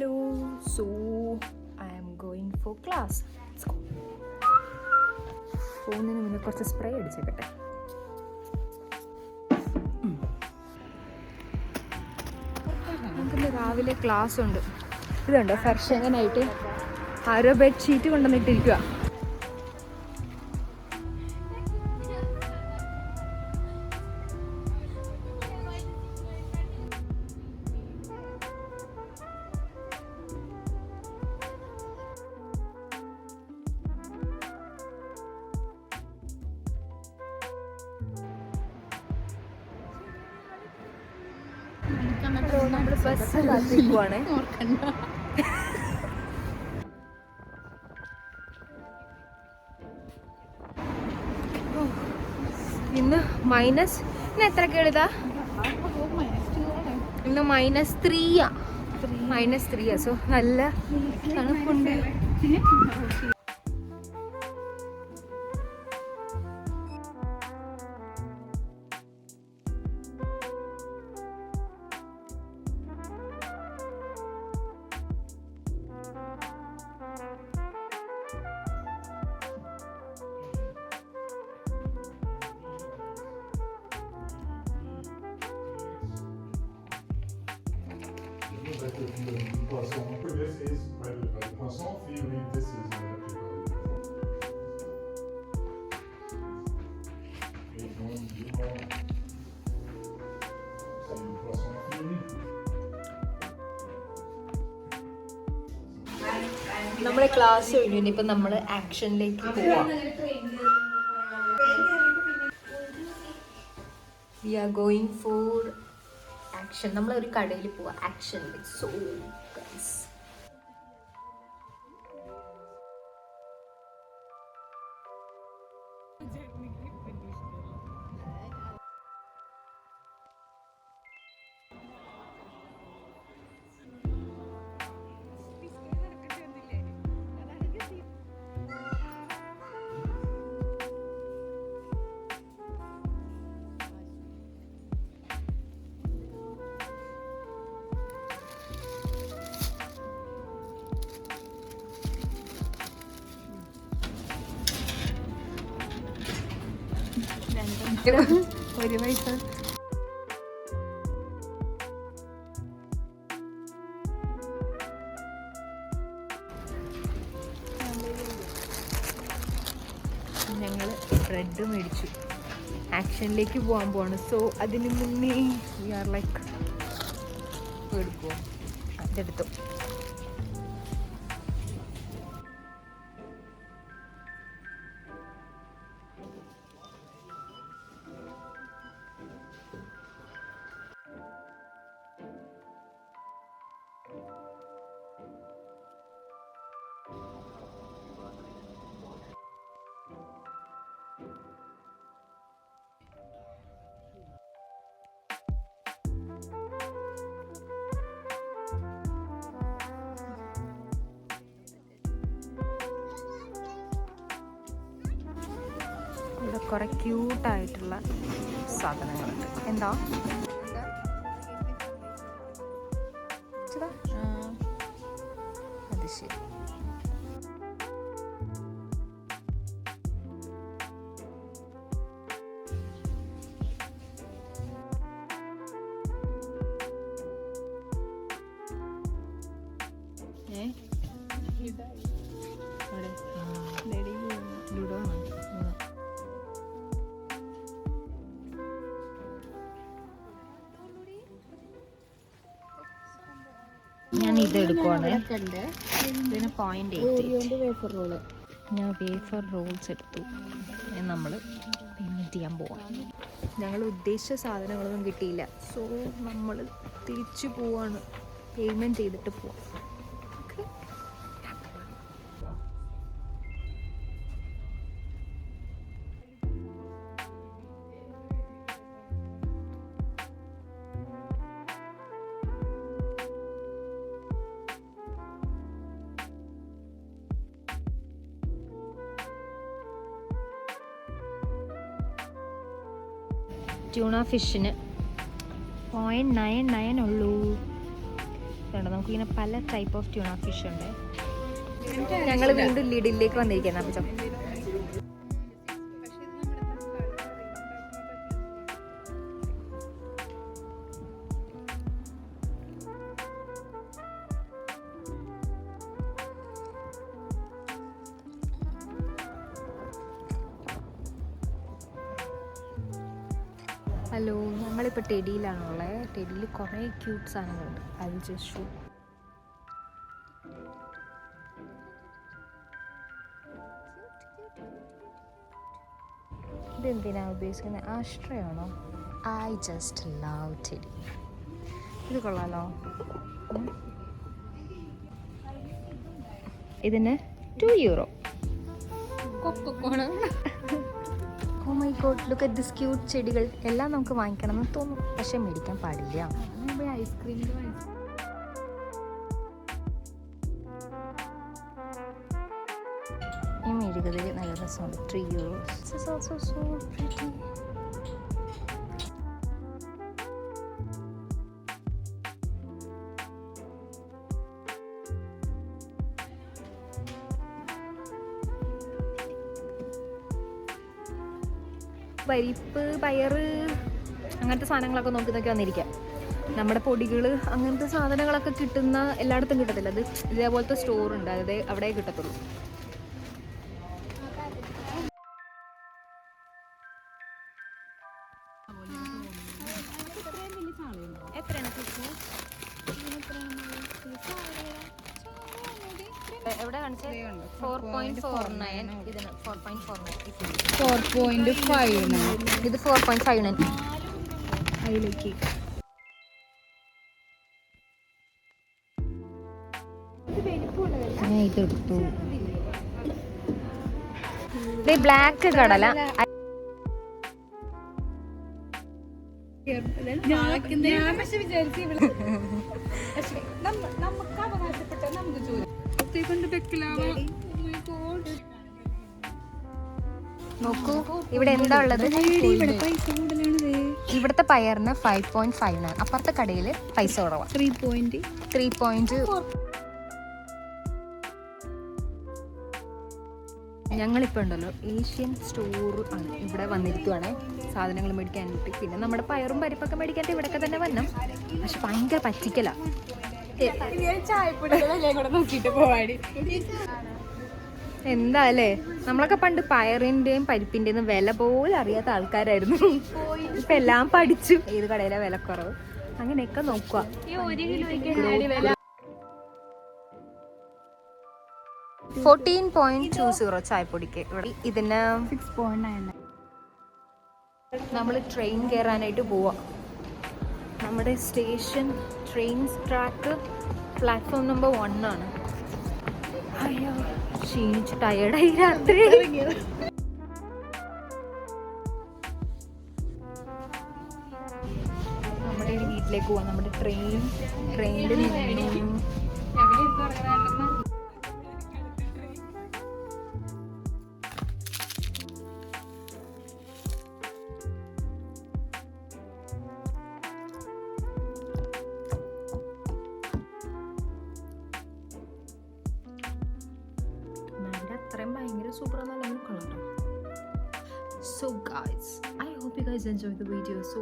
Hello, so I am going for class. Let's go. ഫോണിന് മുന്നേ കുറച്ച് സ്പ്രേ അടിച്ചേക്കട്ടെ. നമുക്കിന്ന് രാവിലെ ക്ലാസ് ഉണ്ട്. ഇതുണ്ടോ ഫർഷങ്ങനായിട്ട് ആരോ ബെഡ്ഷീറ്റ് കൊണ്ടുവന്നിട്ടിരിക്കുക. നമ്മൾ ബസ് കാത്തിരിക്കുവാണ്. ഇന്ന് മൈനസ് എത്രയൊക്കെ എഴുതാ? ഇന്ന് -3 സോ നല്ല തണുപ്പുണ്ട്. This is poisson theory. This is നമ്മുടെ ക്ലാസ് കഴിഞ്ഞു. ഇനിയിപ്പം നമ്മൾ ആക്ഷനിലേക്ക് പോവാം. We are going for action. നമ്മളൊരു കടയിൽ പോവാം ആക്ഷനിൽ. സോ ഗൈസ് ഒരു പൈസ ഞങ്ങൾ ബ്രെഡ് മേടിച്ചു. ആക്ഷനിലേക്ക് പോകാൻ പോവാണ്. സോ അതിന് മുന്നേ വി ആർ ലൈക്ക് എടുക്കുമോ? അതെടുത്തു. ഇവിടെ കുറെ ക്യൂട്ടായിട്ടുള്ള സാധനങ്ങളുണ്ട്. എന്താ അത് ശരി. ലുഡോ ഞാൻ ഇത് എടുക്കുവാണ്. ഇതിന് .8 ഞാൻ വേഫർ റോൾസ് എടുത്തു. നമ്മൾ പേയ്മെൻറ്റ് ചെയ്യാൻ പോവാം. ഞങ്ങൾ ഉദ്ദേശിച്ച സാധനങ്ങളൊന്നും കിട്ടിയില്ല. സോ നമ്മൾ തിരിച്ചു പോവാണ്. പേയ്മെൻറ്റ് ചെയ്തിട്ട് പോവാം. ട്യൂണ ഫിഷിന് 0.99 ഉള്ളൂ. ഇതുണ്ട്, നമുക്കിങ്ങനെ പല ടൈപ്പ് ഓഫ് ട്യൂണ ഫിഷ് ഉണ്ട്. ഞങ്ങൾ വീണ്ടും ലിഡിലേക്ക് വന്നിരിക്കുന്നത്. അപ്പം ഹലോ, ഞങ്ങളിപ്പോൾ ടെഡിയിലാണുള്ളത്. ടെഡിയിൽ കുറേ ക്യൂട്ട് സാധനങ്ങളുണ്ട്. I will just show. ഇതെന്തിനാ ഉദ്ദേശിക്കുന്നത്? ആശ്രയാണോ? I just love teddy. ഇത് കൊള്ളാലോ. ഇതിന് €2. Oh my god, look at this cute ചെടികൾ. എല്ലാം നമുക്ക് വാങ്ങിക്കണം എന്ന് തോന്നും, പക്ഷെ മേടിക്കാൻ പാടില്ല. ഈ മെഴുകുതിരി നല്ല രസമുണ്ട്. €3. This is also so pretty. പരിപ്പ്, പയറ്, അങ്ങനത്തെ സാധനങ്ങളൊക്കെ നോക്കി വന്നിരിക്കാം. നമ്മുടെ പൊടികൾ, അങ്ങനത്തെ സാധനങ്ങളൊക്കെ കിട്ടുന്ന എല്ലായിടത്തും കിട്ടത്തില്ല. അത് ഇതേപോലത്തെ സ്റ്റോറുണ്ട്, അതായത് അവിടെ കിട്ടത്തുള്ളൂ. എവിടെ കാണിച്ചത്? 4.49. ഇതിന് 4.49. 4.59. ഇത് 4.59. അതിലേക്ക് ഇതെടുത്തു. ഇത് ബ്ലാക്ക് കടല. ഞാൻ പക്ഷെ വിചാരിച്ചു നമുക്ക് അവകാശപ്പെട്ട നമുക്ക് ജോലി കൊണ്ട് വെക്കലാവാ. നോക്കൂ, ഇവിടെ എന്താ ഉള്ളത്? ഇവിടുത്തെ പയറിന് 5.59. അപ്പുറത്തെ കടയിൽ പൈസ കുറവാണ്. 3. ഞങ്ങളിപ്പോൾ ഉണ്ടല്ലോ ഏഷ്യൻ സ്റ്റോർ ആണ് ഇവിടെ വന്നിരിക്കുവാണ് സാധനങ്ങൾ മേടിക്കാനായിട്ട്. പിന്നെ നമ്മുടെ പയറും പരിപ്പൊക്കെ മേടിക്കാനായിട്ട് ഇവിടെയൊക്കെ തന്നെ വരണം. പക്ഷെ ഭയങ്കര പറ്റിക്കലാ. എന്താ അല്ലേ, നമ്മളൊക്കെ പണ്ട് പയറിന്റെയും പരിപ്പിന്റെയും വില പോലും അറിയാത്ത ആൾക്കാരായിരുന്നു. ഇപ്പൊ എല്ലാം പഠിച്ചു. ഏത് കടയിലെ വില കുറവ് അങ്ങനെയൊക്കെ നോക്കുക. 14.20 ചായപ്പൊടിക്ക്. ഇവിടെ ഇതിന് 6.99. നമ്മൾ ട്രെയിൻ കയറാനായിട്ട് പോവാം. നമ്മുടെ station train track platform number 1 ആണ്. അയ്യോ, ക്ഷീണിച്ച് ടയേർഡായി രാത്രി. നമ്മുടെ വീട്ടിലേക്ക് പോവാം. നമ്മുടെ ട്രെയിനിൽ നിന്നും ഭയങ്കര സൂപ്പറാണെന്നല്ല colour. So guys, I hope you guys enjoyed the video. So